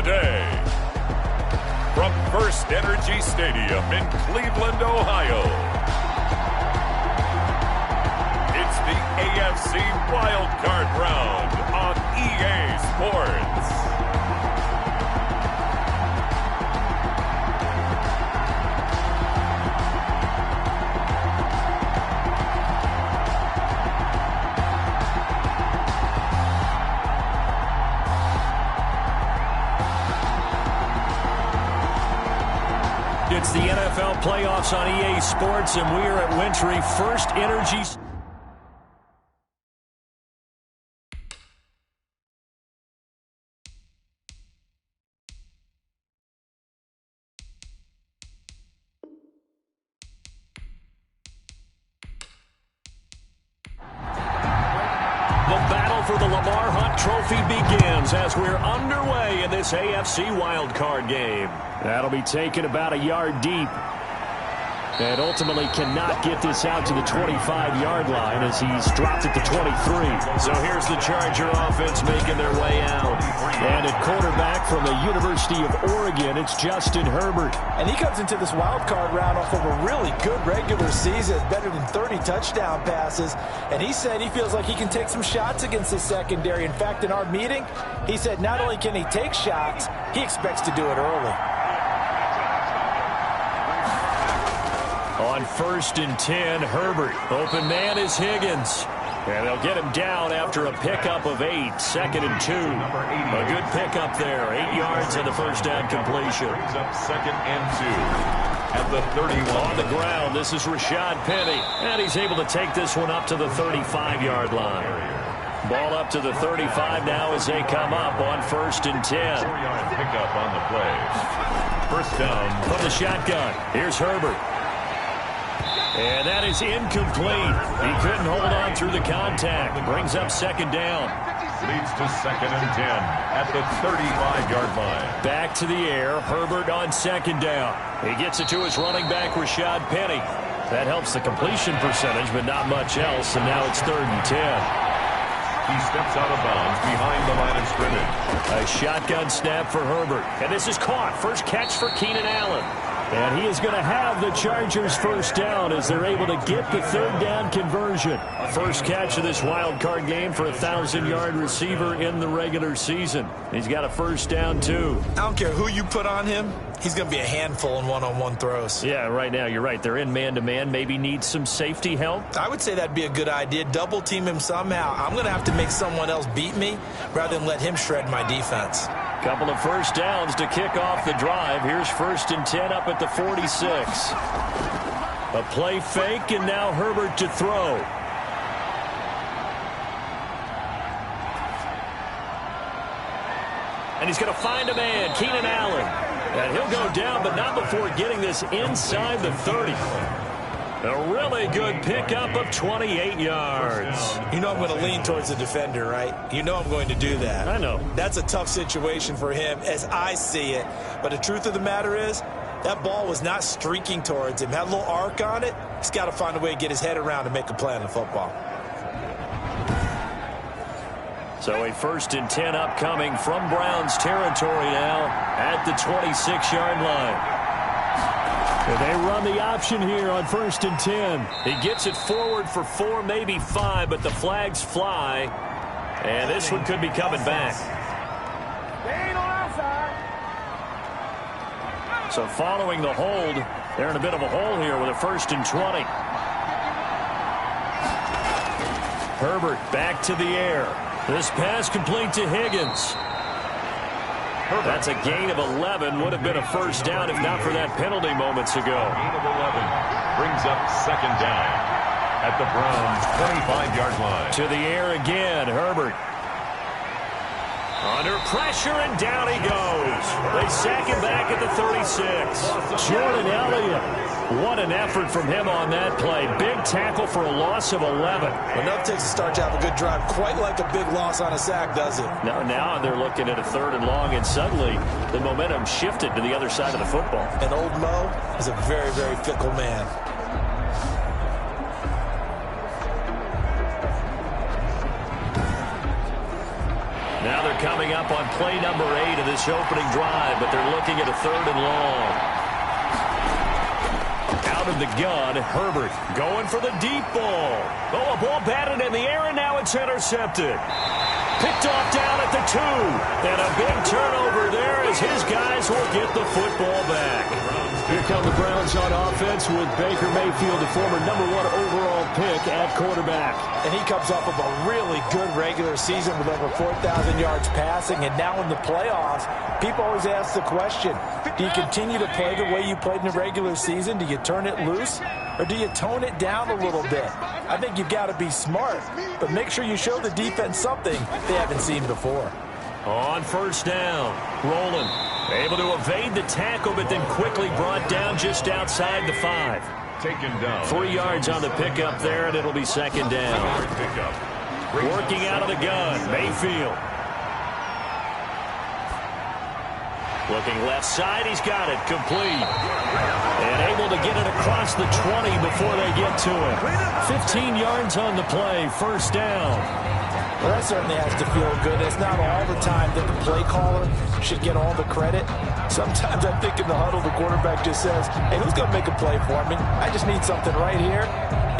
today. From First Energy Stadium in Cleveland, Ohio, it's the AFC Wild Card round on EA Sports. It's the NFL playoffs on EA Sports, and we are at Wintry First Energy. The battle for the Lamar Hunt Trophy begins as we're underway in this AFC Wild Card game. That'll be taken about a yard deep. And ultimately cannot get this out to the 25-yard line as he's dropped at the 23. So here's the Charger offense making their way out. And at quarterback from the University of Oregon, it's Justin Herbert. And he comes into this wild card round off of a really good regular season, better than 30 touchdown passes. And he said he feels like he can take some shots against his secondary. In fact, in our meeting, he said not only can he take shots, he expects to do it early. On 1st and 10, Herbert. Open man is Higgins. And they'll get him down after a pickup of 8. 2nd and 2. A good pickup there. 8 yards on the first down completion. Brings up 2nd and 2 at the 31. On the ground, this is Rashad Penny. And he's able to take this one up to the 35-yard line. Ball up to the 35 now as they come up on 1st and 10. 4-yard pickup on the play. First down. From the shotgun, here's Herbert. And that is incomplete. He couldn't hold on through the contact. Brings up 2nd down. Leads to 2nd and 10 at the 35-yard line. Back to the air. Herbert on 2nd down. He gets it to his running back, Rashad Penny. That helps the completion percentage, but not much else. And now it's 3rd and 10. He steps out of bounds behind the line of scrimmage. A shotgun snap for Herbert. And this is caught. First catch for Keenan Allen. And he is going to have the Chargers first down as they're able to get the 3rd down conversion. First catch of this wild card game for a 1,000-yard receiver in the regular season. He's got a first down, too. I don't care who you put on him. He's going to be a handful in one-on-one throws. Yeah, right now, you're right. They're in man-to-man. Maybe needs some safety help. I would say that'd be a good idea. Double team him somehow. I'm going to have to make someone else beat me rather than let him shred my defense. Couple of first downs to kick off the drive. Here's 1st and 10 up at the 46. A play fake, and now Herbert to throw. And he's going to find a man, Keenan Allen. And he'll go down, but not before getting this inside the 30. A really good pickup of 28 yards. You know I'm going to lean towards the defender, right? You know I'm going to do that. I know. That's a tough situation for him as I see it. But the truth of the matter is, that ball was not streaking towards him. Had a little arc on it. He's got to find a way to get his head around and make a play on the football. So a 1st and 10 upcoming from Browns territory now at the 26-yard line. They run the option here on 1st and 10. He gets it forward for 4, maybe 5, but the flags fly. And this one could be coming back. So following the hold, they're in a bit of a hole here with a 1st and 20. Herbert back to the air. This pass complete to Higgins. That's a gain of 11. Would have been a first down if not for that penalty moments ago. Gain of 11 brings up 2nd down at the Browns' 25-yard line. To the air again, Herbert. Under pressure, and down he goes. They sack him back at the 36. Jordan Elliott. What an effort from him on that play. Big tackle for a loss of 11. Enough takes a start to have a good drive. Quite like a big loss on a sack, does it? Now they're looking at a 3rd and long, and suddenly the momentum shifted to the other side of the football. And old Mo is a very, very fickle man. Now they're coming coming up on play number 8 of this opening drive, but they're looking at a 3rd and long. Out of the gun, Herbert going for the deep ball. Oh, a ball batted in the air, and now it's intercepted. Picked off down at the 2. And a big turnover there as his guys will get the football back. Here come the Browns on offense with Baker Mayfield, the former #1 overall pick at quarterback. And he comes off of a really good regular season with over 4,000 yards passing. And now in the playoffs, people always ask the question, do you continue to play the way you played in the regular season? Do you turn it loose? Or do you tone it down a little bit? I think you've got to be smart, but make sure you show the defense something they haven't seen before. On 1st down, Rowland able to evade the tackle, but then quickly brought down just outside the 5. Taken down. 3 yards on the pickup there, and it'll be 2nd down. Working out of the gun, Mayfield. Looking left side, he's got it, complete. And able to get it across the 20 before they get to it. 15 yards on the play, 1st down. Well, that certainly has to feel good. It's not all the time that the play caller should get all the credit. Sometimes I think in the huddle, the quarterback just says, hey, who's going to make a play for me? I just need something right here.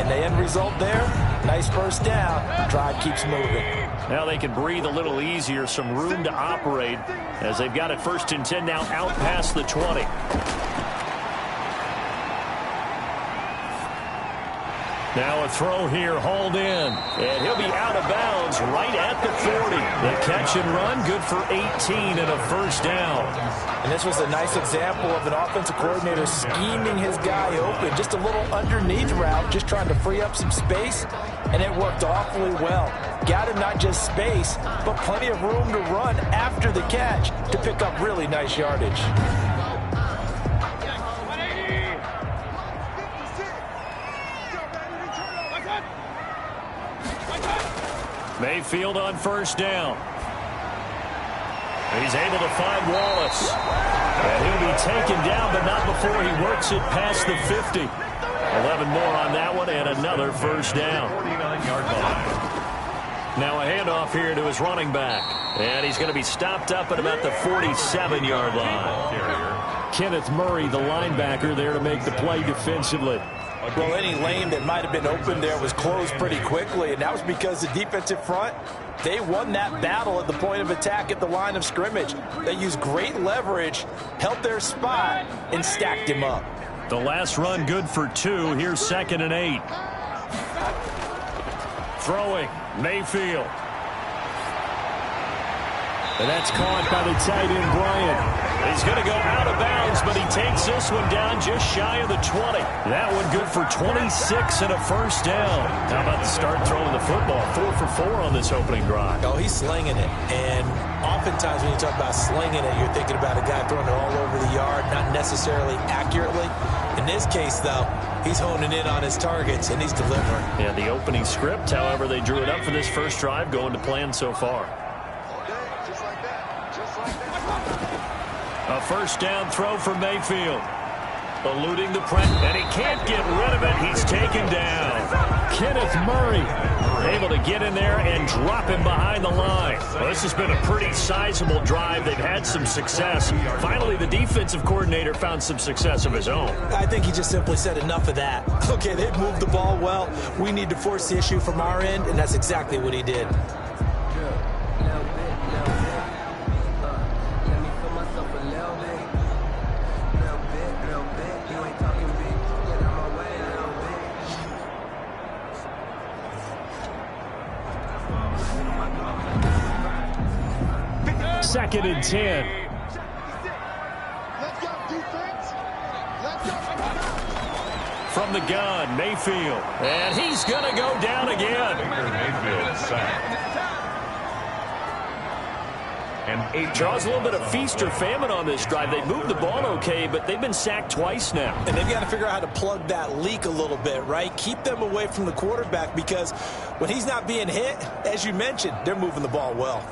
And the end result there, nice 1st down. Drive keeps moving. Now they can breathe a little easier, some room to operate as they've got it 1st and 10 now out past the 20. Now a throw here, hauled in, and he'll be out of bounds right at the 40. The catch and run, good for 18 and a 1st down. And this was a nice example of an offensive coordinator scheming his guy open. Just a little underneath route, just trying to free up some space, and it worked awfully well. Got him not just space, but plenty of room to run after the catch to pick up really nice yardage. Mayfield on 1st down. He's able to find Wallace. And he'll be taken down, but not before he works it past the 50. 11 more on that one, and another 1st down. 49-yard line. Now a handoff here to his running back. And he's going to be stopped up at about the 47-yard line. Kenneth Murray, the linebacker, there to make the play defensively. Well, any lane that might have been open there was closed pretty quickly, and that was because the defensive front, they won that battle at the point of attack at the line of scrimmage. They used great leverage, held their spot, and stacked him up. The last run good for 2. Here's 2nd and 8. Throwing, Mayfield. And that's caught by the tight end, Bryant. He's going to go out of bounds, but he takes this one down just shy of the 20. That one good for 26 and a 1st down. How about the start throwing the football? 4 for 4 on this opening drive. Oh, he's slinging it. And oftentimes when you talk about slinging it, you're thinking about a guy throwing it all over the yard, not necessarily accurately. In this case, though, he's honing in on his targets, and he's delivering. Yeah, the opening script, however, they drew it up for this first drive, going to plan so far. A 1st down throw for Mayfield. Eluding the press, and he can't get rid of it. He's taken down. Kenneth Murray able to get in there and drop him behind the line. Well, this has been a pretty sizable drive. They've had some success. Finally, the defensive coordinator found some success of his own. I think he just simply said enough of that. Okay, they've moved the ball well. We need to force the issue from our end, and that's exactly what he did. Second and 10. From the gun, Mayfield. And he's going to go down again. Mayfield sacked. And Draws a little bit of feast or famine on this drive. They moved the ball okay, but they've been sacked twice now. And they've got to figure out how to plug that leak a little bit, right? Keep them away from the quarterback, because when he's not being hit, as you mentioned, they're moving the ball well.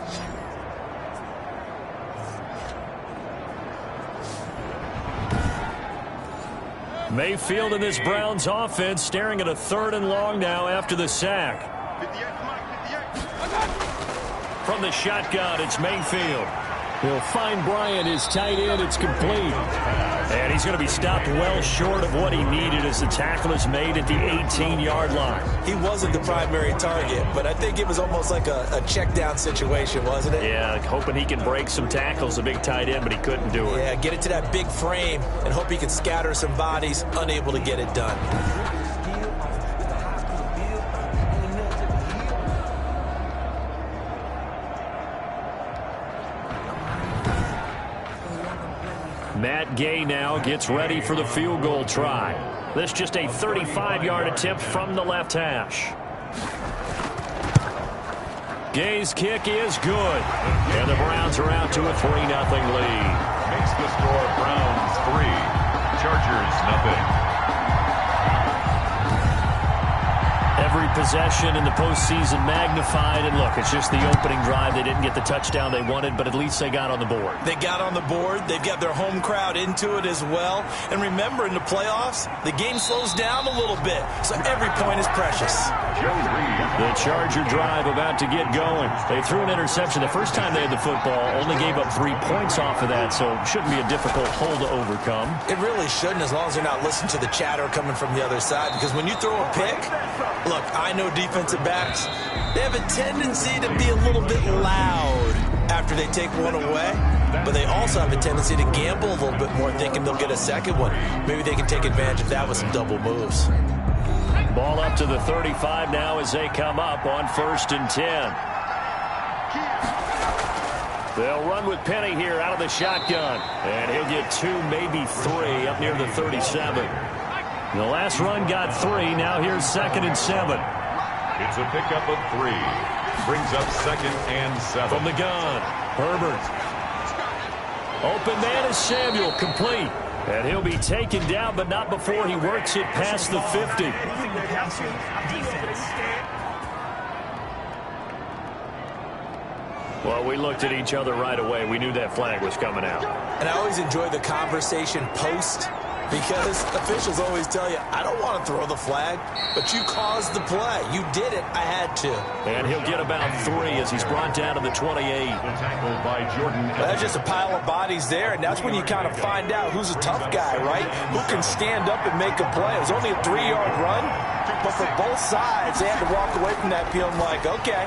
Mayfield in this Browns offense staring at a 3rd and long now after the sack. From from the shotgun. It's Mayfield. He'll find Bryant, his tight end. It's complete. And he's going to be stopped well short of what he needed as the tackle is made at the 18-yard line. He wasn't the primary target, but I think it was almost like a check down situation, wasn't it? Yeah, hoping he can break some tackles, a big tight end, but he couldn't do it. Yeah, get it to that big frame and hope he can scatter some bodies, unable to get it done. Matt Gay now gets ready for the field goal try. This just a 35-yard attempt from the left hash. Gay's kick is good. And the Browns are out to a 3-0 lead. Makes the score Browns 3, Chargers 0. Every possession in the postseason magnified. And look, it's just the opening drive. They didn't get the touchdown they wanted, but at least they got on the board. They got on the board. They've got their home crowd into it as well. And remember, in the playoffs, the game slows down a little bit. So every point is precious. The Charger drive about to get going. They threw an interception the first time they had the football. Only gave up 3 points off of that, so shouldn't be a difficult hole to overcome. It really shouldn't, as long as they're not listening to the chatter coming from the other side. Because when you throw a pick, look, I know defensive backs, they have a tendency to be a little bit loud after they take one away. But they also have a tendency to gamble a little bit more, thinking they'll get a second one. Maybe they can take advantage of that with some double moves. Ball up to the 35 now as they come up on 1st and 10. They'll run with Penny here out of the shotgun. And he'll get 2, maybe 3 up near the 37. The last run got 3. Now here's 2nd and 7. It's a pickup of 3. Brings up 2nd and 7. From the gun, Herbert. Open man is Samuel, complete. And he'll be taken down, but not before he works it past the 50. Well, we looked at each other right away. We knew that flag was coming out. And I always enjoy the conversation post, because officials always tell you, I don't want to throw the flag, but you caused the play. You did it. I had to. And he'll get about 3 as he's brought down to the 28. Tackled by Jordan. That's just a pile of bodies there, and that's when you kind of find out who's a tough guy, right? Who can stand up and make a play. It was only a 3-yard run, but for both sides, they had to walk away from that feeling like, okay,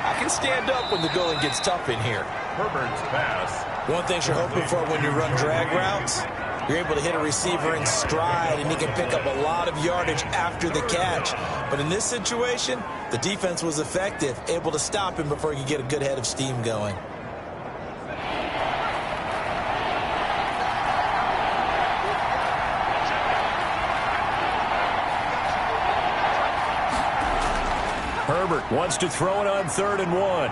I can stand up when the going gets tough in here. Herbert's pass. One thing you're hoping for when you run drag routes, you're able to hit a receiver in stride, and he can pick up a lot of yardage after the catch. But in this situation, the defense was effective, able to stop him before he could get a good head of steam going. Herbert wants to throw it on 3rd and 1.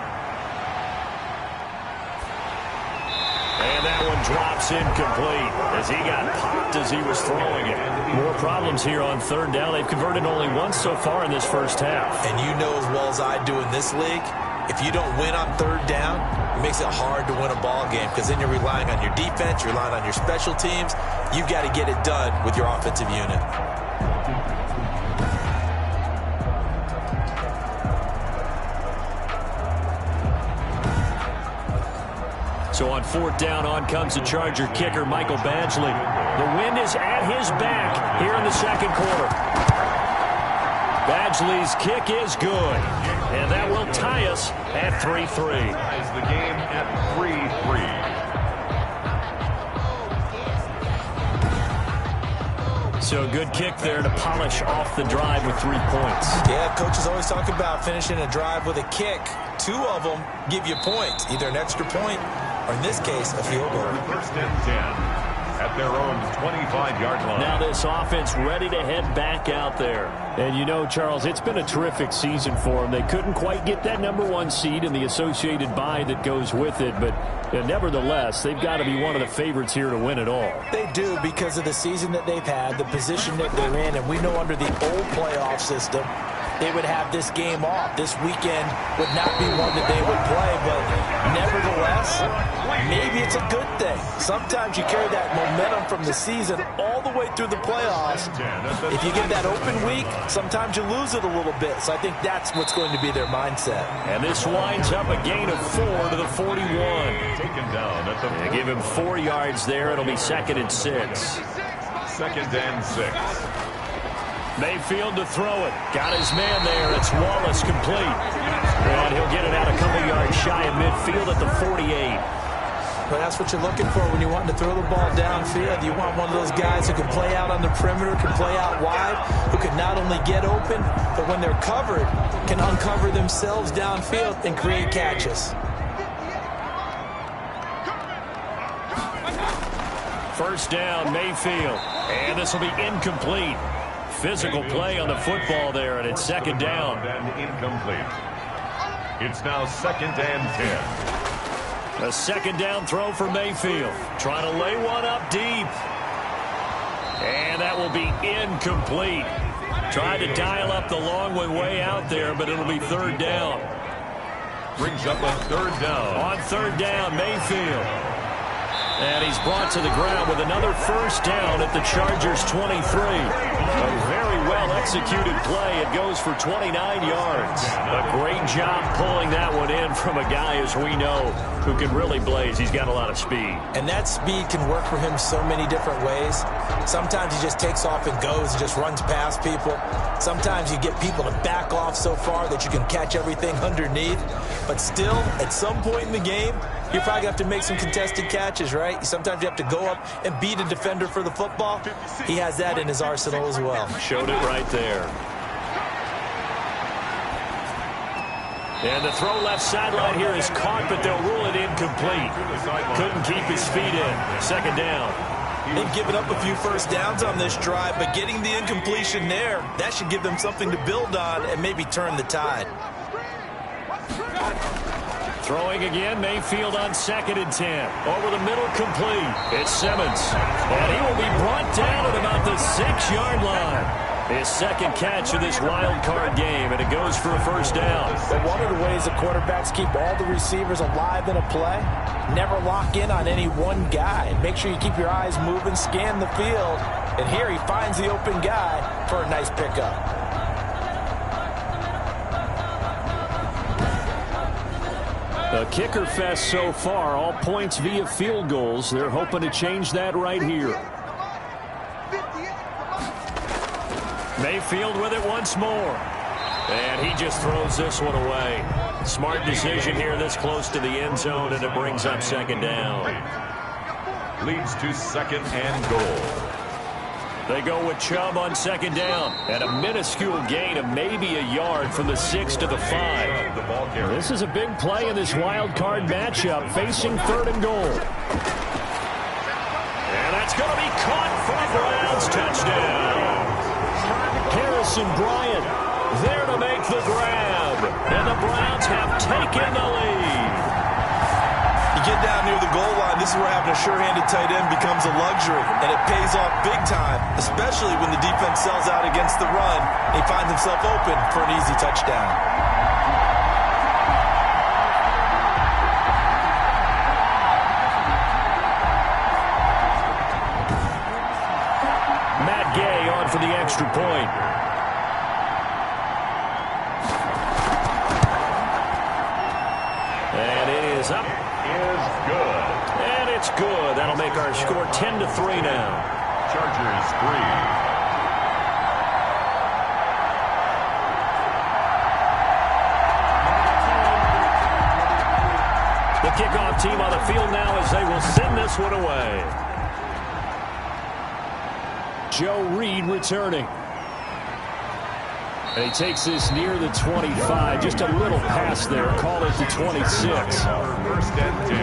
And that one drops incomplete as he got popped as he was throwing it. More problems here on 3rd down. They've converted only once so far in this first half. And you know as well as I do in this league, if you don't win on 3rd down, it makes it hard to win a ball game, because then you're relying on your defense, you're relying on your special teams. You've got to get it done with your offensive unit. So on 4th down, on comes the Charger kicker, Michael Badgley. The wind is at his back here in the 2nd quarter. Badgley's kick is good. And that will tie us at 3-3. Ties the game at 3-3. So a good kick there to polish off the drive with 3 points. Yeah, coaches always talk about finishing a drive with a kick. 2 of them give you points, either an extra point or, in this case, a field goal. 1st and 10 at their own 25-yard line. Now this offense ready to head back out there. And you know, Charles, it's been a terrific season for them. They couldn't quite get that #1 seed and the associated bye that goes with it, but nevertheless, they've got to be one of the favorites here to win it all. They do, because of the season that they've had, the position that they're in, and we know under the old playoff system, they would have this game off. This weekend would not be one that they would play, but nevertheless, maybe it's a good thing. Sometimes you carry that momentum from the season all the way through the playoffs. If you get that open week, sometimes you lose it a little bit. So I think that's what's going to be their mindset. And this winds up a gain of 4 to the 41. Taken down at the They give him 4 yards there. It'll be 2nd and 6. 2nd and 6. Mayfield to throw it. Got his man there. It's Wallace complete. And he'll get it out a couple yards shy of midfield at the 48. Well, that's what you're looking for when you want to throw the ball downfield. You want one of those guys who can play out on the perimeter, can play out wide, who can not only get open, but when they're covered, can uncover themselves downfield and create catches. First down, Mayfield. And this will be incomplete. Physical play on the football there, and it's 2nd down. And incomplete. It's now 2nd and 10. A 2nd down throw for Mayfield. Trying to lay one up deep. And that will be incomplete. Tried to dial up the long way out there, but it'll be 3rd down. Brings up a 3rd down. On 3rd down, Mayfield. And he's brought to the ground with another 1st down at the Chargers' 23. A very well-executed play. It goes for 29 yards. A great job pulling that one in from a guy, as we know, who can really blaze. He's got a lot of speed. And that speed can work for him so many different ways. Sometimes he just takes off and goes and just runs past people. Sometimes you get people to back off so far that you can catch everything underneath. But still, at some point in the game, you're probably going to have to make some contested catches, right? Sometimes you have to go up and beat a defender for the football. He has that in his arsenal as well. Showed it right there. And the throw left sideline here is caught, but they'll rule it incomplete. Couldn't keep his feet in. 2nd down. They've given up a few 1st downs on this drive, but getting the incompletion there, that should give them something to build on and maybe turn the tide. Throwing again, Mayfield on 2nd and 10. Over the middle, complete. It's Simmons. And he will be brought down at about the 6-yard line. His 2nd catch of this wild card game, and it goes for a 1st down. But one of the ways the quarterbacks keep all the receivers alive in a play, never lock in on any one guy. Make sure you keep your eyes moving, scan the field. And here he finds the open guy for a nice pickup. A kicker fest so far, all points via field goals. They're hoping to change that right here. Mayfield with it once more. And he just throws this one away. Smart decision here this close to the end zone, and it brings up 2nd down. Leads to 2nd and goal. They go with Chubb on 2nd down. And a minuscule gain of maybe a yard from the 6 to the 5. This is a big play in this wild card matchup, facing 3rd and goal. And that's going to be caught for a Browns touchdown. Harrison Bryant there to make the grab. And the Browns have taken the lead. You get down near the goal line, this is where having a sure-handed tight end becomes a luxury, and it pays off big time, especially when the defense sells out against the run. He finds himself open for an easy touchdown. Matt Gay on for the extra point. And it is up. Is good. And it's good. That'll make our score 10-3 now. Chargers 3. The kickoff team on the field now as they will send this one away. Joe Reed returning. And he takes this near the 25. Just a little pass there. Call it the 26. 1st and 10.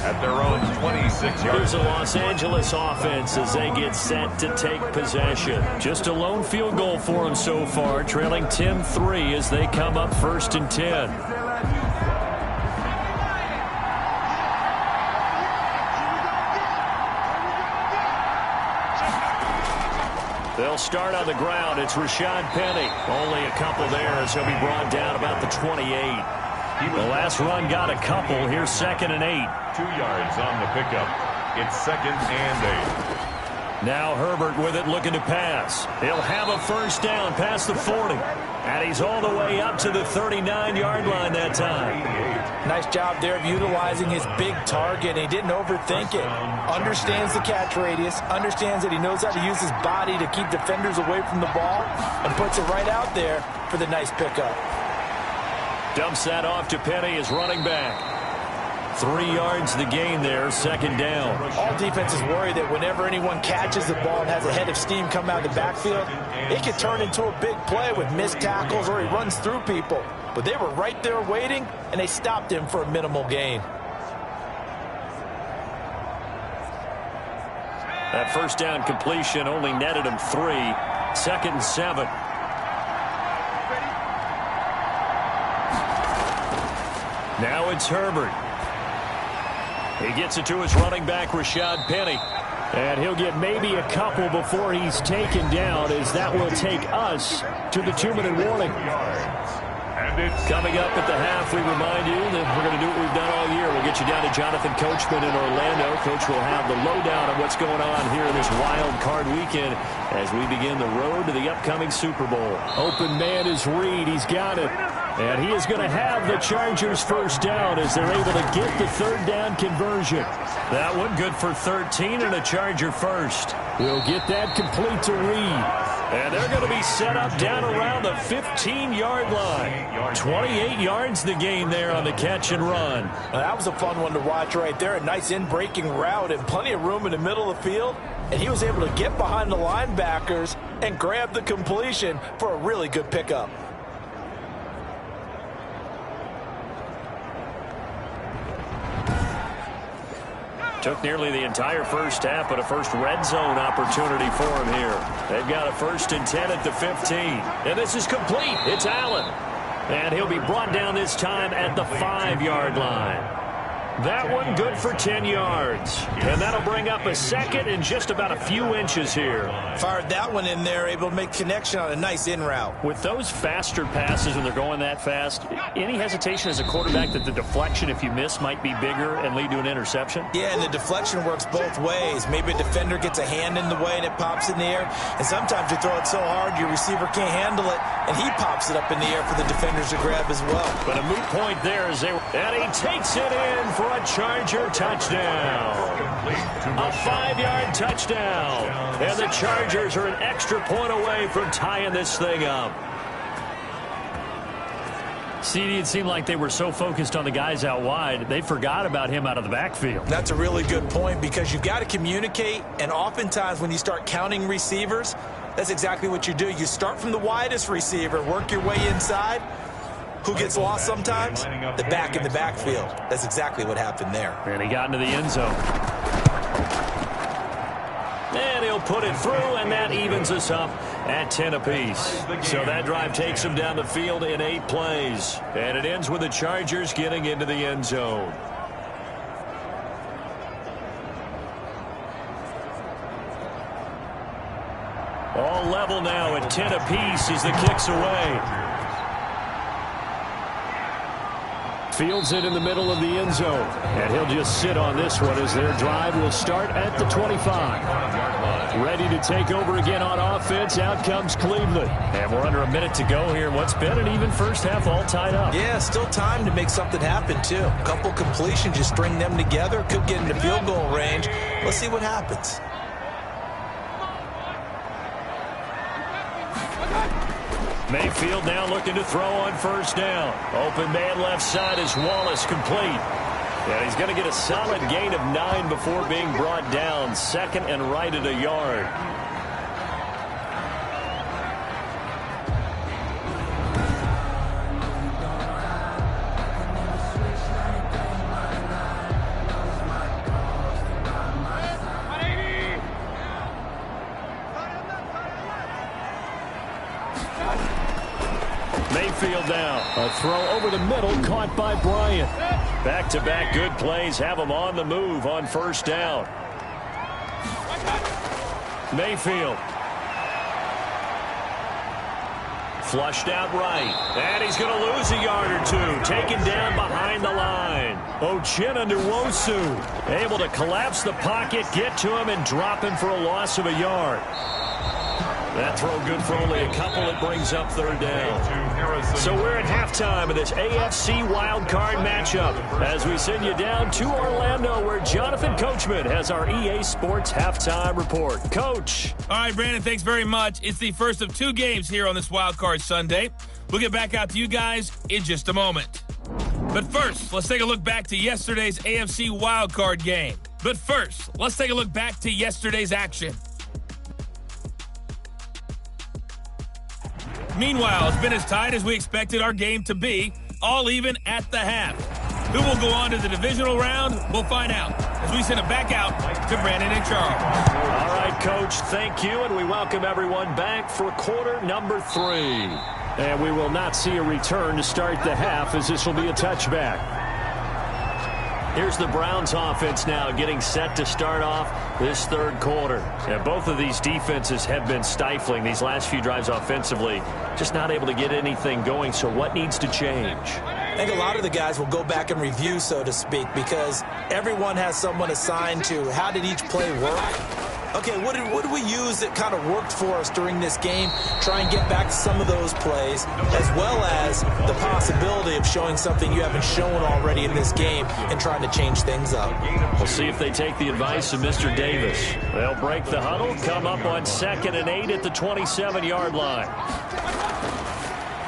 At their own 26 yards. Here's the Los Angeles offense as they get set to take possession. Just a lone field goal for them so far, trailing 10-3 as they come up 1st and 10. They'll start on the ground. It's Rashad Penny. Only a couple there as he'll be brought down about the 28. The last run got a couple. Here's 2nd and 8. 2 yards on the pickup. It's 2nd and 8. Now Herbert with it, looking to pass. He'll have a first down past the 40. And he's all the way up to the 39-yard line that time. Nice job there of utilizing his big target. He didn't overthink it. Understands the catch radius. Understands that he knows how to use his body to keep defenders away from the ball. And puts it right out there for the nice pickup. Dumps that off to Penny as running back. 3 yards the gain there, 2nd down. All defenses worry that whenever anyone catches the ball and has a head of steam come out of the backfield, it could turn into a big play with missed tackles or he runs through people. But they were right there waiting, and they stopped him for a minimal gain. That first down completion only netted him 3. 2nd and 7. Now it's Herbert. He gets it to his running back, Rashad Penny. And he'll get maybe a couple before he's taken down, as that will take us to the 2-minute warning. Coming up at the half, we remind you that we're going to do what we've done all year. We'll get you down to Jonathan Coachman in Orlando. Coach will have the lowdown on what's going on here in this wild card weekend as we begin the road to the upcoming Super Bowl. Open man is Reed. He's got it. And he is going to have the Chargers first down as they're able to get the 3rd down conversion. That one good for 13 and a Charger first. We'll get that complete to Reed. And they're going to be set up down around the 15-yard line. 28 yards the gain there on the catch and run. Now, that was a fun one to watch right there. A nice in-breaking route and plenty of room in the middle of the field. And he was able to get behind the linebackers and grab the completion for a really good pickup. Took nearly the entire first half, but a first red zone opportunity for him here. They've got a 1st and 10 at the 15. And this is complete. It's Allen. And he'll be brought down this time at the 5-yard line. That one good for 10 yards. And that'll bring up a 2nd and just about a few inches here. Fired that one in there, able to make connection on a nice in route. With those faster passes and they're going that fast, any hesitation as a quarterback that the deflection, if you miss, might be bigger and lead to an interception? Yeah, and the deflection works both ways. Maybe a defender gets a hand in the way and it pops in the air. And sometimes you throw it so hard your receiver can't handle it, and he pops it up in the air for the defenders to grab as well. But a moot point there as they were. And he takes it in for a Charger touchdown. A 5-yard touchdown. And the Chargers are an extra point away from tying this thing up. CD, it seemed like they were so focused on the guys out wide, they forgot about him out of the backfield. That's a really good point because you've got to communicate, and oftentimes when you start counting receivers, that's exactly what you do. You start from the widest receiver, work your way inside. Who gets lost sometimes? The back in the backfield. That's exactly what happened there. And he got into the end zone. And he'll put it through, and that evens us up at 10 apiece. So that drive takes him down the field in 8 plays. And it ends with the Chargers getting into the end zone. All level now at 10 apiece as the kick's away. Fields it in the middle of the end zone. And he'll just sit on this one as their drive will start at the 25. Ready to take over again on offense. Out comes Cleveland. And we're under a minute to go here in what's been an even first half, all tied up. Yeah, still time to make something happen, too. A couple completions, just string them together. Could get into field goal range. Let's see what happens. Mayfield now looking to throw on first down. Open man left side is Wallace, complete. And he's going to get a solid gain of 9 before being brought down. 2nd and right at a yard. Mayfield now. A throw over the middle, caught by Bryant. Back-to-back good plays have him on the move on first down. Mayfield. Flushed out right. And he's going to lose a yard or two. Taken down behind the line. Uchenna-Nwosu able to collapse the pocket, get to him, and drop him for a loss of a yard. That throw good for only a couple. It brings up third down. So we're at halftime of this AFC Wild Card matchup as we send you down to Orlando where Jonathan Coachman has our EA Sports halftime report. Coach. All right, Brandon, thanks very much. It's the first of 2 games here on this Wild Card Sunday. We'll get back out to you guys in just a moment. But first, let's take a look back to yesterday's AFC Wild Card game. But first, let's take a look back to yesterday's action. Meanwhile, it's been as tight as we expected our game to be, all even at the half. Who will go on to the divisional round? We'll find out as we send it back out to Brandon and Charles. All right, Coach, thank you, and we welcome everyone back for quarter number 3. And we will not see a return to start the half as this will be a touchback. Here's the Browns offense now getting set to start off this third quarter. And both of these defenses have been stifling these last few drives offensively. Just not able to get anything going, so what needs to change? I think a lot of the guys will go back and review, so to speak, because everyone has someone assigned to how did each play work. Okay, what did we use that kind of worked for us during this game? Try and get back to some of those plays, as well as the possibility of showing something you haven't shown already in this game and trying to change things up. We'll see if they take the advice of Mr. Davis. They'll break the huddle, come up on 2nd and 8 at the 27-yard line.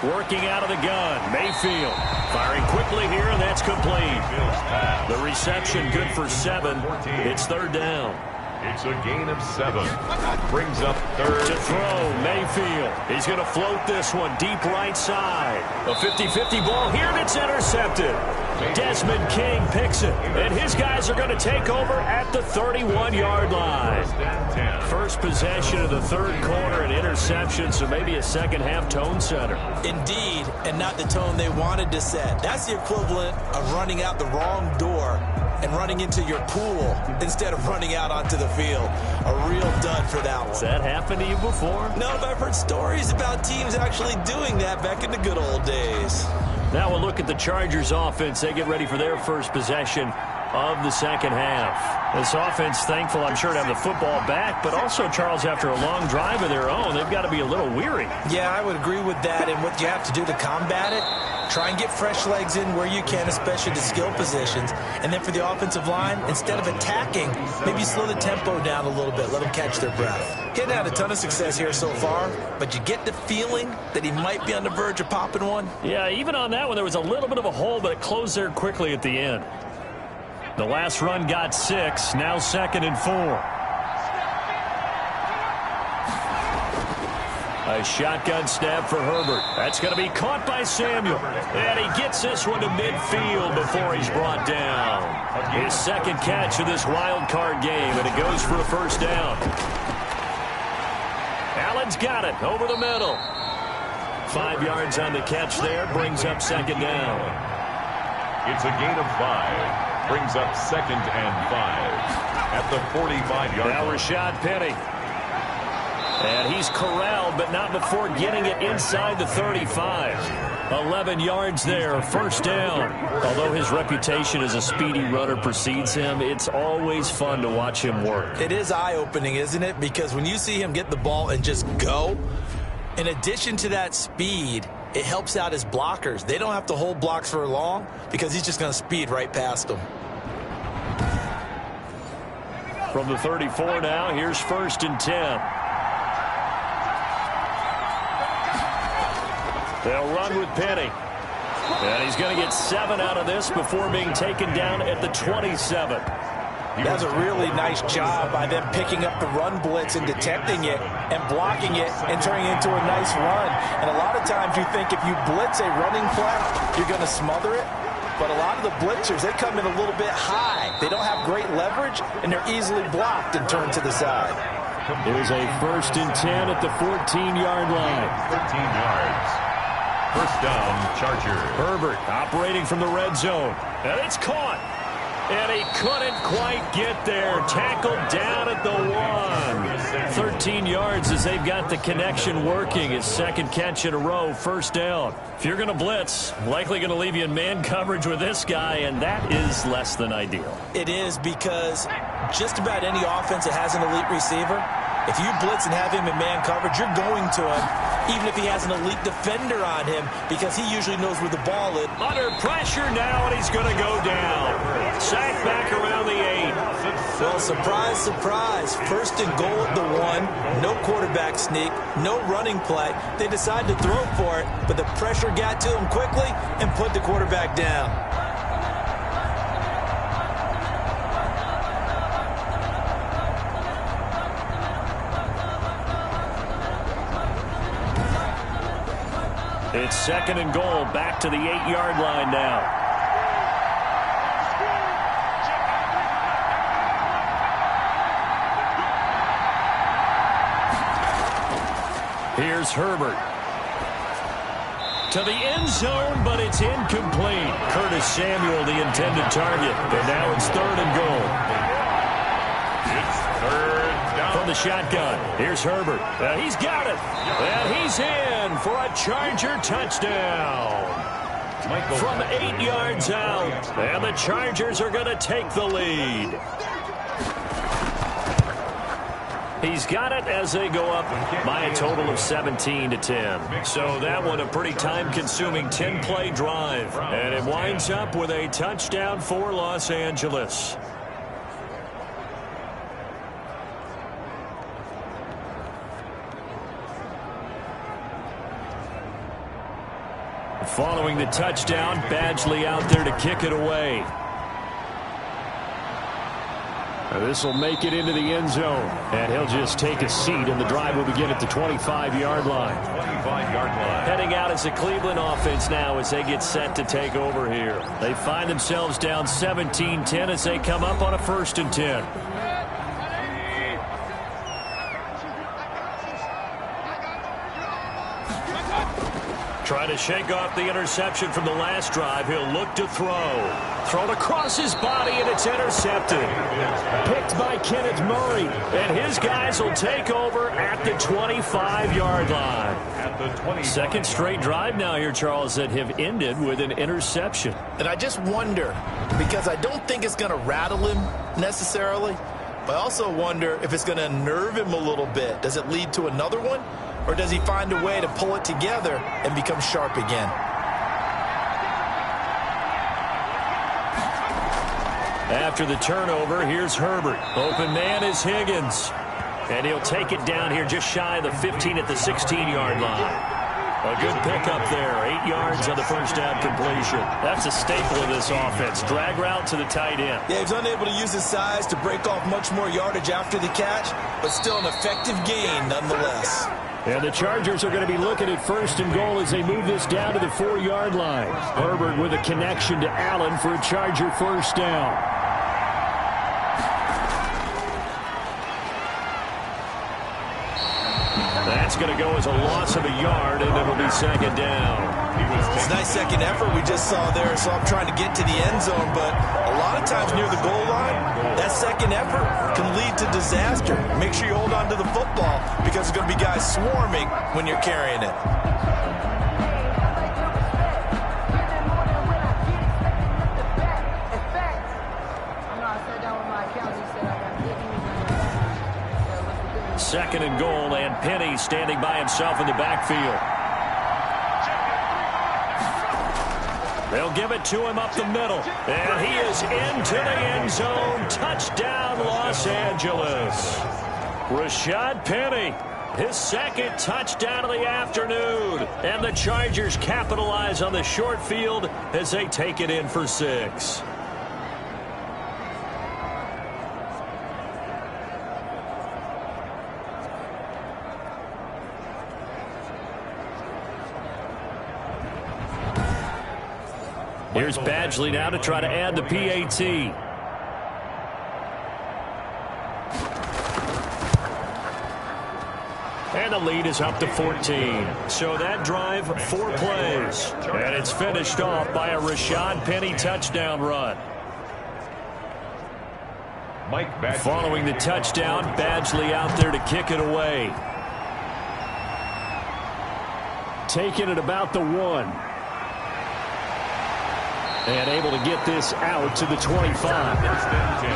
Working out of the gun, Mayfield. Firing quickly here, and that's complete. The reception good for 7. It's third down. It's a gain of 7. Brings up third. To throw, Mayfield. He's going to float this one deep right side. A 50-50 ball here, and it's intercepted. Desmond King picks it, and his guys are going to take over at the 31-yard line. First possession of the third quarter, an interception, so maybe a second-half tone setter. Indeed, and not the tone they wanted to set. That's the equivalent of running out the wrong door and running into your pool instead of running out onto the field. A real dud for that one. Has that happened to you before? No, but I've heard stories about teams actually doing that back in the good old days. Now we'll look at the Chargers offense. They get ready for their first possession of the second half. This offense, thankful, I'm sure, to have the football back, but also, Charles, after a long drive of their own, they've got to be a little weary. Yeah, I would agree with that, and what you have to do to combat it, try and get fresh legs in where you can, especially to skill positions. And then for the offensive line, instead of attacking, maybe slow the tempo down a little bit, let them catch their breath. He hadn't had a ton of success here so far, but you get the feeling that he might be on the verge of popping one. Yeah, even on that one, there was a little bit of a hole, but it closed there quickly at the end. The last run got 6, now 2nd and 4. A shotgun snap for Herbert. That's going to be caught by Samuel. And he gets this one to midfield before he's brought down. His second catch of this wild card game, and it goes for a first down. Allen's got it over the middle. 5 yards on the catch there, brings up second down. It's a gain of 5. Brings up 2nd and 5 at the 45-yard line. Now Rashad Penny. And he's corralled, but not before getting it inside the 35. 11 yards there, first down. Although his reputation as a speedy runner precedes him, it's always fun to watch him work. It is eye-opening, isn't it? Because when you see him get the ball and just go, in addition to that speed, it helps out his blockers. They don't have to hold blocks for long because he's just going to speed right past them. From the 34 now, here's 1st and 10. They'll run with Penny. And he's going to get 7 out of this before being taken down at the 27. That's a really nice job by them picking up the run blitz and detecting it and blocking it and turning it into a nice run. And a lot of times you think if you blitz a running play, you're going to smother it. But a lot of the blitzers, they come in a little bit high. They don't have great leverage, and they're easily blocked and turned to the side. It is a 1st and 10 at the 14-yard line. 13 yards. First down, Chargers. Herbert operating from the red zone. And it's caught. And he couldn't quite get there. Tackled down at the 1. 13 yards as they've got the connection working. His second catch in a row, first down. If you're going to blitz, likely going to leave you in man coverage with this guy, and that is less than ideal. It is, because just about any offense that has an elite receiver, if you blitz and have him in man coverage, you're going to him, even if he has an elite defender on him, because he usually knows where the ball is. Under pressure now, and he's going to go down. Sacked back around the 8. Well, surprise, surprise. First and goal at the 1. No quarterback sneak. No running play. They decided to throw for it, but the pressure got to him quickly and put the quarterback down. It's second and goal, back to the 8-yard line now. Here's Herbert. To the end zone, but it's incomplete. Curtis Samuel, the intended target. And now it's third and goal. It's third down. From the shotgun, here's Herbert. He's got it. And he's in for a Charger touchdown. From 8 yards out. And the Chargers are going to take the lead. He's got it as they go up by a total of 17-10. So that one a pretty time-consuming 10-play drive. And it winds up with a touchdown for Los Angeles. Following the touchdown, Badgley out there to kick it away. This will make it into the end zone, and he'll just take a seat, and the drive will begin at the 25-yard line. 25-yard line. Heading out as the Cleveland offense now as they get set to take over here. They find themselves down 17-10 as they come up on a 1st and 10. Trying to shake off the interception from the last drive. He'll look to throw. Thrown across his body, and it's intercepted. Picked by Kenneth Murray. And his guys will take over at the 25-yard line. At the 20. Second straight drive now here, Charles, that have ended with an interception. And I just wonder, because I don't think it's going to rattle him necessarily, but I also wonder if it's going to unnerve him a little bit. Does it lead to another one? Or does he find a way to pull it together and become sharp again? After the turnover, here's Herbert. Open man is Higgins. And he'll take it down here just shy of the 15 at the 16-yard line. A good pickup there. 8 yards on the first down completion. That's a staple of this offense. Drag route to the tight end. Yeah, he's unable to use his size to break off much more yardage after the catch, but still an effective gain nonetheless. And the Chargers are going to be looking at 1st and goal as they move this down to the 4-yard line. Herbert with a connection to Allen for a Charger first down. That's going to go as a loss of a yard, and it'll be second down. It's a nice second effort we just saw there, so I'm trying to get to the end zone, but a lot of times near the goal line, that second effort can lead to disaster. Make sure you hold on to the football because there's going to be guys swarming when you're carrying it. Second and goal, and Penny standing by himself in the backfield. They'll give it to him up the middle. And he is into the end zone. Touchdown, Los Angeles. Rashad Penny, his second touchdown of the afternoon. And the Chargers capitalize on the short field as they take it in for 6. Here's Badgley now to try to add the PAT. And the lead is up to 14. So that drive, 4 plays. And it's finished off by a Rashad Penny touchdown run. Following the touchdown, Badgley out there to kick it away. Taking it about the 1. And able to get this out to the 25. First and 10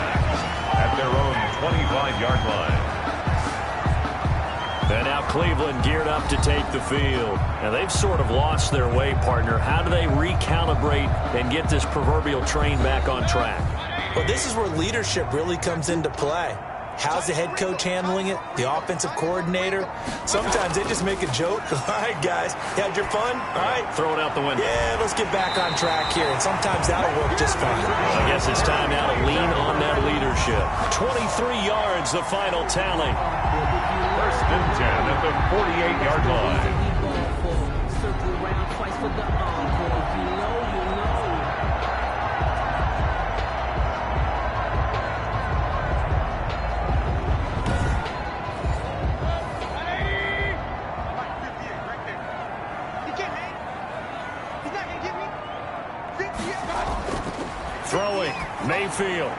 at their own 25-yard line. And now Cleveland geared up to take the field. Now they've sort of lost their way, partner. How do they recalibrate and get this proverbial train back on track? Well, this is where leadership really comes into play. How's the head coach handling it? The offensive coordinator? Sometimes they just make a joke. All right, guys, you had your fun? All right. Throw it out the window. Yeah, let's get back on track here. And sometimes that'll work just fine. I guess it's time now to lean on that leadership. 23 yards, the final tally. First and 10 at the 48-yard line. Throwing, Mayfield.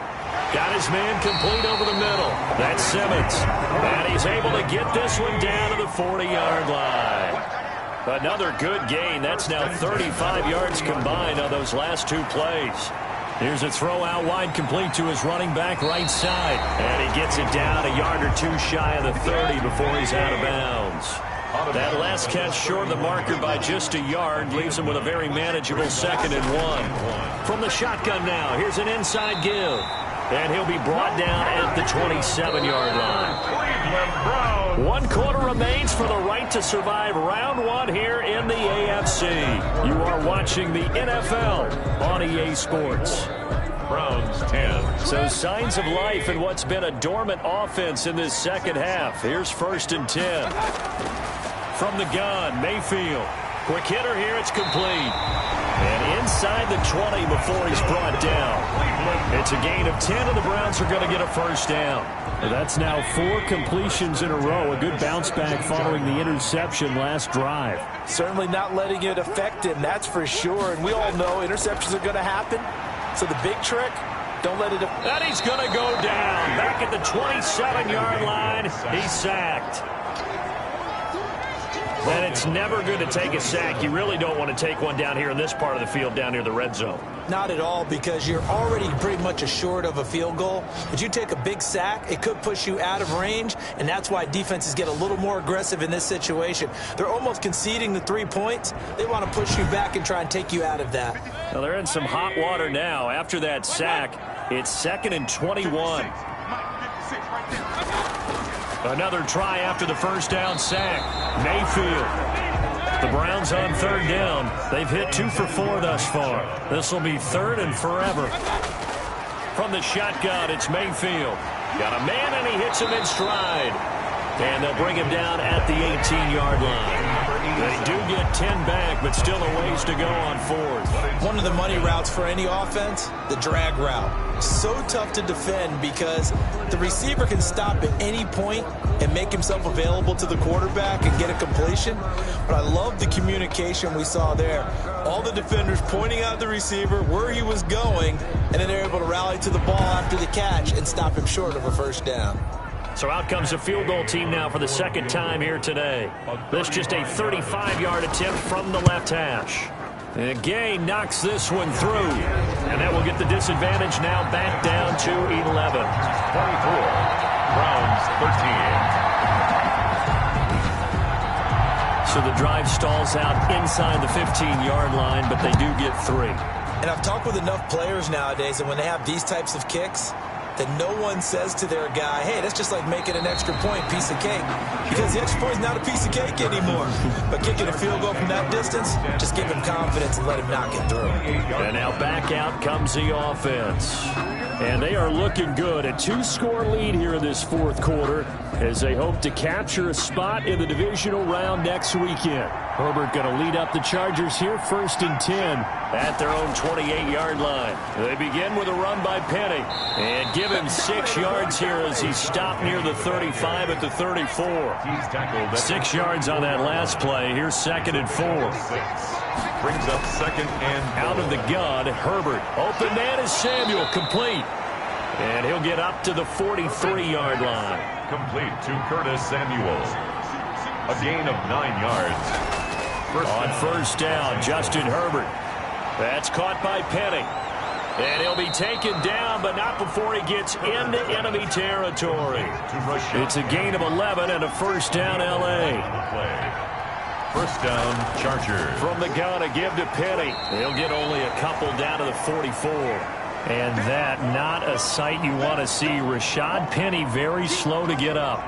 Got his man complete over the middle. That's Simmons. And he's able to get this one down to the 40-yard line. Another good gain. That's now 35 yards combined on those last 2 plays. Here's a throw out wide, complete to his running back right side. And he gets it down a yard or 2 shy of the 30 before he's out of bounds. That last catch short of the marker by just a yard leaves him with a very manageable 2nd and 1. From the shotgun now, here's an inside give. And he'll be brought down at the 27-yard line. 1 quarter remains for the right to survive round 1 here in the AFC. You are watching the NFL on EA Sports. Browns 10. So signs of life in what's been a dormant offense in this second half. Here's 1st and 10. From the gun, Mayfield. Quick hitter here, it's complete. And inside the 20 before he's brought down. It's a gain of 10, and the Browns are going to get a first down. That's now 4 completions in a row. A good bounce back following the interception last drive. Certainly not letting it affect him, that's for sure. And we all know interceptions are going to happen. So the big trick, don't let it... And he's going to go down. Back at the 27-yard line, he's sacked. And it's never good to take a sack. You really don't want to take one down here in this part of the field, down near the red zone. Not at all, because you're already pretty much assured of a field goal. But you take a big sack, it could push you out of range, and that's why defenses get a little more aggressive in this situation. They're almost conceding the 3 points. They want to push you back and try and take you out of that. Well, they're in some hot water now. After that sack, it's 2nd and 21. Another try after the first down sack. Mayfield. The Browns on 3rd down. They've hit 2 for 4 thus far. This will be 3rd and forever. From the shotgun, it's Mayfield. Got a man, and he hits him in stride. And they'll bring him down at the 18-yard line. They do get 10 back, but still a ways to go on 4th. One of the money routes for any offense, the drag route. So tough to defend because the receiver can stop at any point and make himself available to the quarterback and get a completion. But I love the communication we saw there. All the defenders pointing out the receiver, where he was going, and then they're able to rally to the ball after the catch and stop him short of a first down. So out comes a field goal team now for the 2nd time here today. This just a 35-yard attempt from the left hash. And Gay knocks this one through. And that will get the disadvantage now back down to 11. 24. Browns 13. So the drive stalls out inside the 15-yard line, but they do get 3. And I've talked with enough players nowadays that when they have these types of kicks, that no one says to their guy, hey, that's just like making an extra point, piece of cake. Because the extra point is not a piece of cake anymore. But kicking a field goal from that distance, just give him confidence and let him knock it through. And now back out comes the offense. And they are looking good. A 2-score lead here in this 4th quarter as they hope to capture a spot in the divisional round next weekend. Herbert going to lead up the Chargers here, 1st and 10 at their own 28-yard line. They begin with a run by Penny and give him 6 yards here as he stopped near the 35 at the 34. 6 yards on that last play. Here's 2nd and 4. Brings up 2nd and 4. Out of the gun, Herbert. Open man is Samuel, complete. And he'll get up to the 43-yard line. Complete to Curtis Samuel. A gain of 9 yards. On first down, Justin Herbert. That's caught by Penny. And he'll be taken down, but not before he gets into enemy territory. It's a gain of 11 and a first down, L.A. First down, Chargers. From the gun, a give to Penny. He'll get only a couple down to the 44. And that, not a sight you want to see. Rashad Penny very slow to get up.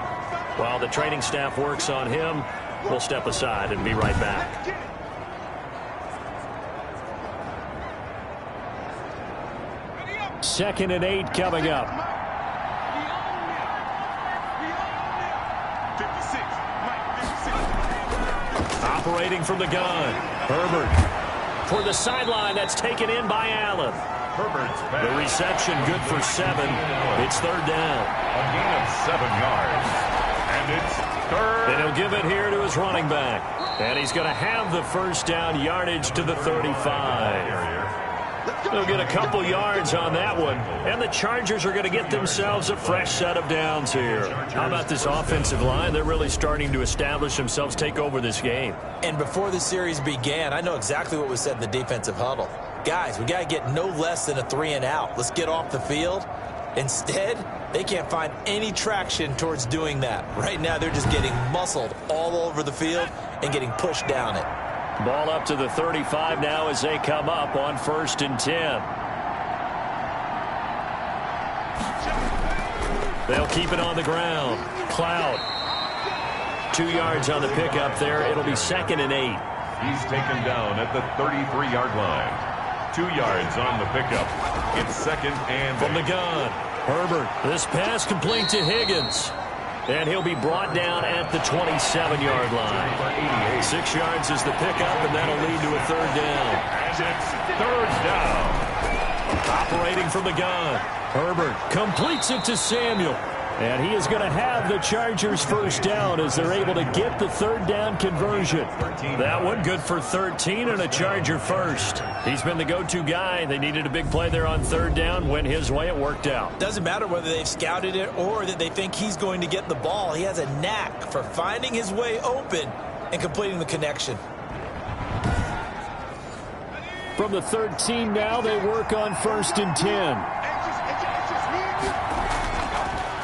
While the training staff works on him, we'll step aside and be right back. Second and 8 coming up. Operating from the gun. Herbert for the sideline. That's taken in by Allen. Herbert's pass. The reception good for 7. It's third down. A gain of 7 yards. And it's third. And he'll give it here to his running back. And he's going to have the first down yardage to the 35. They'll get a couple yards on that one. And the Chargers are going to get themselves a fresh set of downs here. How about this offensive line? They're really starting to establish themselves, take over this game. And before the series began, I know exactly what was said in the defensive huddle. Guys, we got to get no less than a 3-and-out. Let's get off the field. Instead, they can't find any traction towards doing that. Right now, they're just getting muscled all over the field and getting pushed down it. Ball up to the 35 now as they come up on first and 10. They'll keep it on the ground. Cloud. 2 yards on the pickup there. It'll be second and 8. He's taken down at the 33-yard line. 2 yards on the pickup. It's second and from the gun. Herbert. This pass complete to Higgins. And he'll be brought down at the 27-yard line. 6 yards is the pickup, and that'll lead to a third down. And it's third down. Operating from the gun. Herbert completes it to Samuel. And he is going to have the Chargers first down as they're able to get the third down conversion. That one good for 13 and a Charger first. He's been the go-to guy. They needed a big play there on third down. Went his way. It worked out. Doesn't matter whether they've scouted it or that they think he's going to get the ball. He has a knack for finding his way open and completing the connection. From the 13 now, they work on first and 10.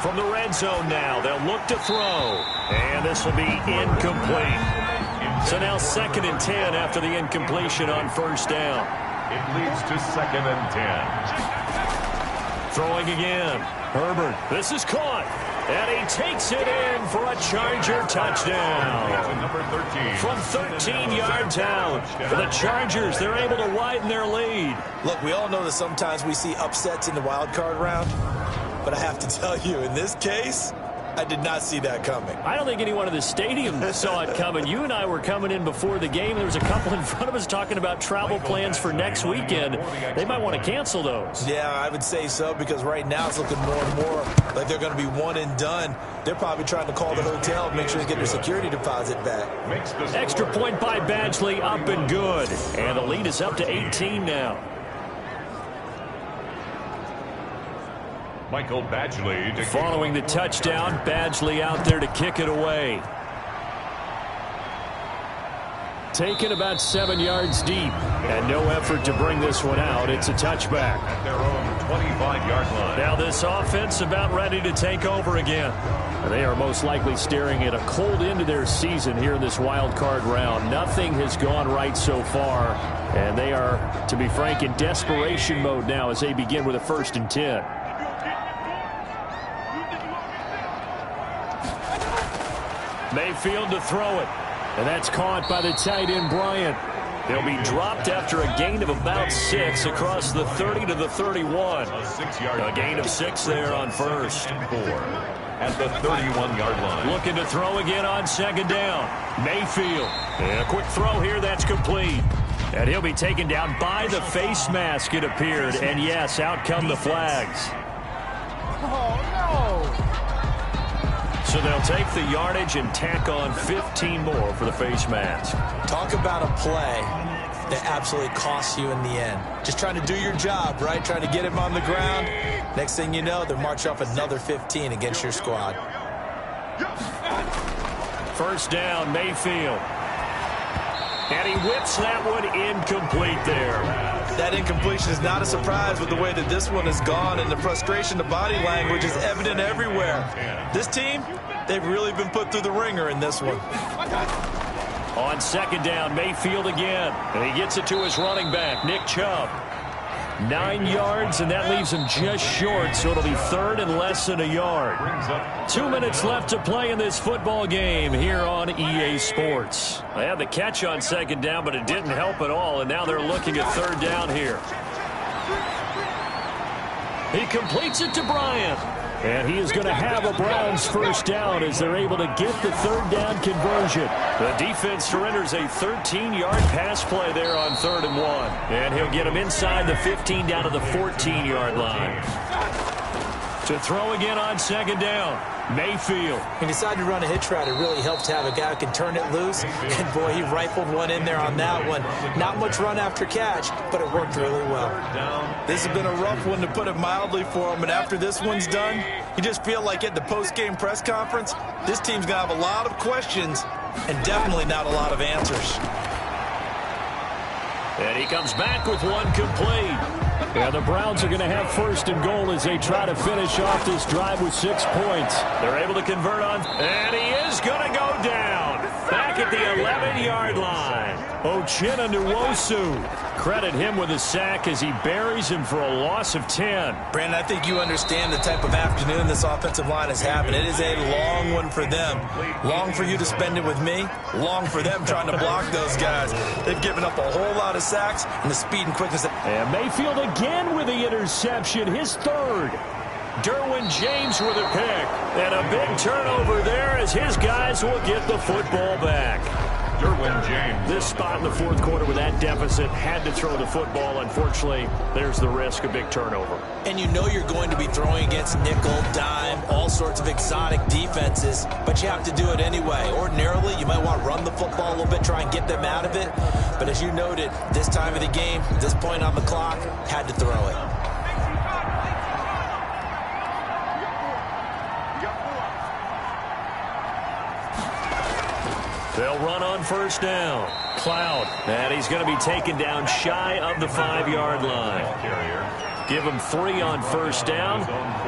From the red zone now, they'll look to throw. And this will be incomplete. So now second and 10 after the incompletion on first down. It leads to second and 10. Throwing again. Herbert. This is caught. And he takes it in for a Charger touchdown. Number 13. From 13 yards out. For the Chargers, they're able to widen their lead. Look, we all know that sometimes we see upsets in the wild card round. But I have to tell you, in this case, I did not see that coming. I don't think anyone in the stadium saw it coming. You and I were coming in before the game. There was a couple in front of us talking about travel plans for next weekend. They might want to cancel those. Yeah, I would say so, because right now it's looking more and more like they're going to be one and done. They're probably trying to call the hotel and make sure they get their security deposit back. Extra point by Badgley, up and good. And the lead is up to 18 now. Michael Badgley. Following the touchdown, Badgley out there to kick it away. Taken about 7 yards deep. And no effort to bring this one out. It's a touchback. At their own 25-yard line. Now this offense about ready to take over again. They are most likely staring at a cold end to their season here in this wild card round. Nothing has gone right so far. And they are, to be frank, in desperation mode now as they begin with a first and 10. Mayfield to throw it. And that's caught by the tight end, Bryant. They'll be dropped after a gain of about 6 across the 30 to the 31. A gain of 6 there on first. 4 at the 31-yard line. Looking to throw again on second down. Mayfield. And a quick throw here. That's complete. And he'll be taken down by the face mask, it appeared. And yes, out come the flags. Oh, no. So they'll take the yardage and tack on 15 more for the face mask. Talk about a play that absolutely costs you in the end. Just trying to do your job, right? Trying to get him on the ground. Next thing you know, they're marching off another 15 against your squad. First down, Mayfield. And he whips that one incomplete there. That incompletion is not a surprise with the way that this one has gone, and the frustration, the body language is evident everywhere. This team, they've really been put through the ringer in this one. On second down, Mayfield again. And he gets it to his running back, Nick Chubb. 9 yards, and that leaves him just short, so it'll be third and less than a yard. 2 minutes left to play in this football game here on EA Sports. They had the catch on second down, but it didn't help at all, and now they're looking at third down here. He completes it to Bryant. And he is going to have a Browns first down as they're able to get the third down conversion. The defense surrenders a 13-yard pass play there on 3rd and 1. And he'll get him inside the 15 down to the 14-yard line. To throw again on second down, Mayfield. He decided to run a hitch route. It really helped to have a guy who can turn it loose. And, boy, he rifled one in there on that one. Not much run after catch, but it worked really well. This has been a rough one, to put it mildly, for him. And after this one's done, you just feel like at the post-game press conference, this team's going to have a lot of questions and definitely not a lot of answers. And he comes back with one complete. And the Browns are going to have first and goal as they try to finish off this drive with 6 points. They're able to convert on, and he is going to go down. Back at the 11-yard line. Uchenna Nwosu. Credit him with a sack as he buries him for a loss of 10. Brandon, I think you understand the type of afternoon this offensive line is having. It is a long one for them. Long for you to spend it with me. Long for them trying to block those guys. They've given up a whole lot of sacks and the speed and quickness. And Mayfield again with the interception, his third. Derwin James with a pick. And a big turnover there as his guys will get the football back. Derwin James. This spot in the fourth quarter with that deficit, had to throw the football. Unfortunately, there's the risk of big turnover. And you know you're going to be throwing against nickel, dime, all sorts of exotic defenses, but you have to do it anyway. Ordinarily, you might want to run the football a little bit, try and get them out of it. But as you noted, this time of the game, this point on the clock, had to throw it. They'll run on first down. Cloud. And he's going to be taken down shy of the 5-yard line. Give him 3 on first down.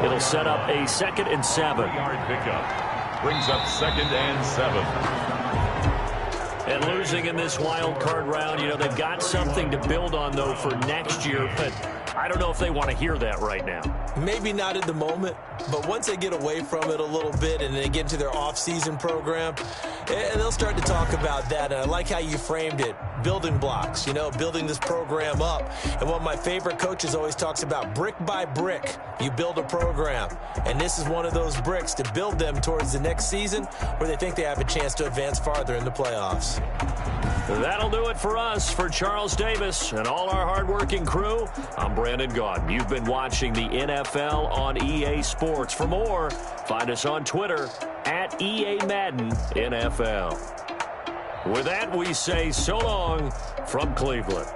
It'll set up a 2nd and 7. Pickup. Brings up 2nd and 7. And losing in this wild card round, you know, they've got something to build on, though, for next year. But I don't know if they want to hear that right now. Maybe not at the moment, but once they get away from it a little bit and they get into their off-season program, and they'll start to talk about that. And I like how you framed it, building blocks, you know, building this program up. And one of my favorite coaches always talks about brick by brick, you build a program. And this is one of those bricks to build them towards the next season where they think they have a chance to advance farther in the playoffs. That'll do it for us. For Charles Davis and all our hardworking crew, I'm Brandon Gaudin. You've been watching the NFL on EA Sports. For more, find us on Twitter at EA Madden NFL. With that, we say so long from Cleveland.